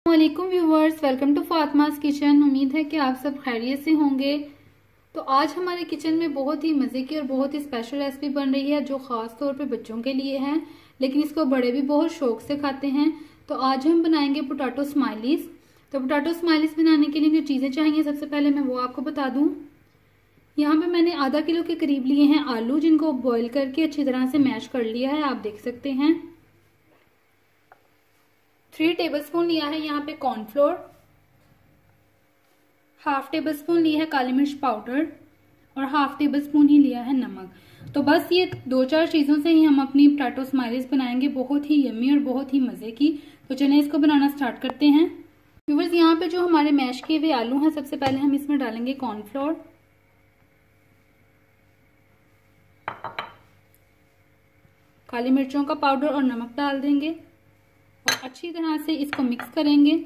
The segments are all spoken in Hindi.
वालेकुम viewers, welcome to Fatima's kitchen. उम्मीद है कि आप सब खैरियत से होंगे। तो आज हमारे किचन में बहुत ही मजे की और बहुत ही स्पेशल रेसिपी बन रही है जो खास तौर पे बच्चों के लिए है, लेकिन इसको बड़े भी बहुत शौक से खाते हैं। तो आज हम बनाएंगे पोटैटो स्माइलीज। तो पोटैटो स्माइलीज बनाने के लिए जो चीजें चाहिए सबसे पहले मैं वो आपको बता दूं। यहाँ पे मैंने आधा किलो के करीब लिए हैं आलू, जिनको बॉईल करके अच्छी तरह से मैश कर लिया है, आप देख सकते हैं। 3 टेबलस्पून लिया है यहाँ पे कॉर्नफ्लोर, हाफ टेबल स्पून लिया है काली मिर्च पाउडर और हाफ टेबल स्पून ही लिया है नमक। तो बस ये 2-4 चीजों से ही हम अपनी पोटैटो स्माइलीज बनाएंगे, बहुत ही यम्मी और बहुत ही मजे की। तो चलिए इसको बनाना स्टार्ट करते हैं। व्यूअर्स, यहाँ पे जो हमारे मैश किए हुए आलू हैं, सबसे पहले हम इसमें डालेंगे कॉर्नफ्लोर, काली मिर्चों का पाउडर और नमक डाल देंगे और अच्छी तरह से इसको मिक्स करेंगे।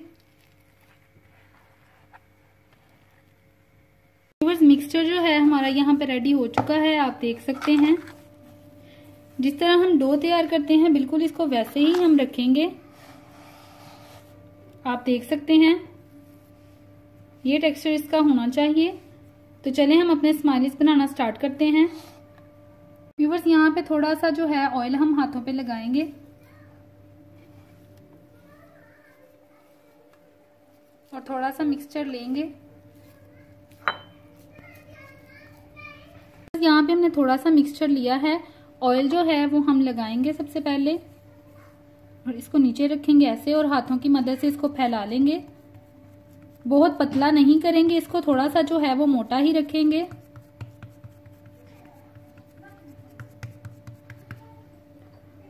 मिक्सचर जो है हमारा यहाँ पे रेडी हो चुका है, आप देख सकते हैं। जिस तरह हम डो तैयार करते हैं बिल्कुल इसको वैसे ही हम रखेंगे, आप देख सकते हैं। ये टेक्सचर इसका होना चाहिए। तो चलें हम अपने स्माइलीज बनाना स्टार्ट करते हैं। व्यूअर्स, यहाँ पे थोड़ा सा जो है ऑयल हम हाथों पे लगाएंगे और थोड़ा सा मिक्सचर लेंगे। यहाँ पे हमने थोड़ा सा मिक्सचर लिया है, ऑयल जो है वो हम लगाएंगे सबसे पहले और इसको नीचे रखेंगे ऐसे और हाथों की मदद से इसको फैला लेंगे। बहुत पतला नहीं करेंगे इसको, थोड़ा सा जो है वो मोटा ही रखेंगे।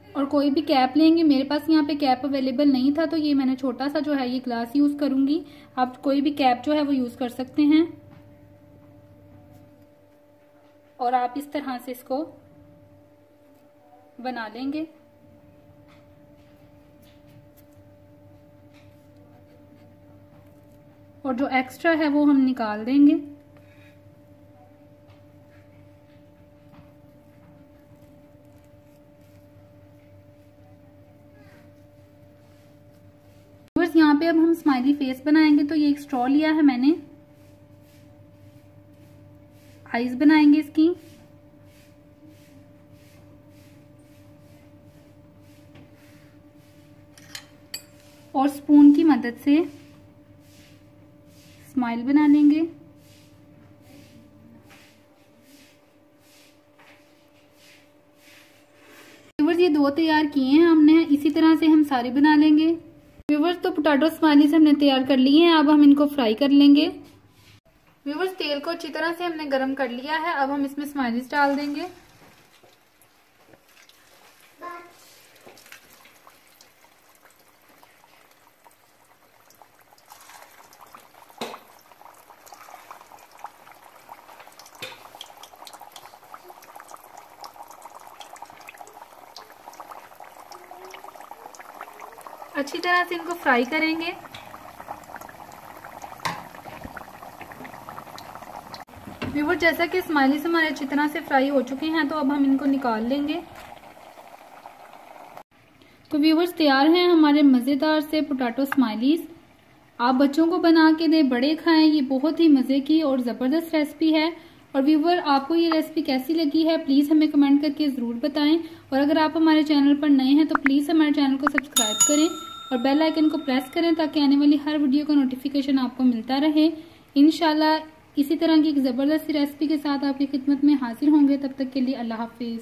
और कोई भी कैप लेंगे, मेरे पास यहाँ पे कैप अवेलेबल नहीं था तो ये मैंने छोटा सा जो है ये ग्लास यूज करूंगी। आप कोई भी कैप जो है वो यूज कर सकते हैं और आप इस तरह से इसको बना लेंगे। और जो एक्स्ट्रा है वो हम निकाल देंगे। यहाँ पे अब हम स्माइली फेस बनाएंगे। तो ये एक स्ट्रॉ लिया है मैंने, आईज बनाएंगे इसकी। और स्पून की मदद से स्माइल बना लेंगे। व्यूअर्स, ये 2 तैयार किए हैं हमने, इसी तरह से हम सारे बना लेंगे। व्यूअर्स, तो पोटैटो स्माइलीज हमने तैयार कर लिए हैं, अब हम इनको फ्राई कर लेंगे। व्यूअर्स, तेल को अच्छी तरह से हमने गरम कर लिया है, अब हम इसमें स्माइलीज डाल देंगे। अच्छी तरह से इनको फ्राई करेंगे। व्यूअर्स, जैसा कि स्माइलीज हमारे अच्छी तरह से फ्राई हो चुके हैं तो अब हम इनको निकाल लेंगे। तो व्यूअर्स, तैयार हैं हमारे मजेदार से पोटैटो स्माइलीज। आप बच्चों को बना के दें, बड़े खाएं, ये बहुत ही मजे की और जबरदस्त रेसिपी है। और व्यूअर, आपको ये रेसिपी कैसी लगी है प्लीज हमें कमेंट करके जरूर बताएं। और अगर आप हमारे चैनल पर नए हैं तो प्लीज हमारे चैनल को सब्सक्राइब करें और बेल आइकन को प्रेस करें ताकि आने वाली हर वीडियो का नोटिफिकेशन आपको मिलता रहे। इंशाल्लाह इसी तरह की एक जबरदस्त रेसिपी के साथ आपकी खिदमत में हाजिर होंगे। तब तक के लिए अल्लाह हाफिज।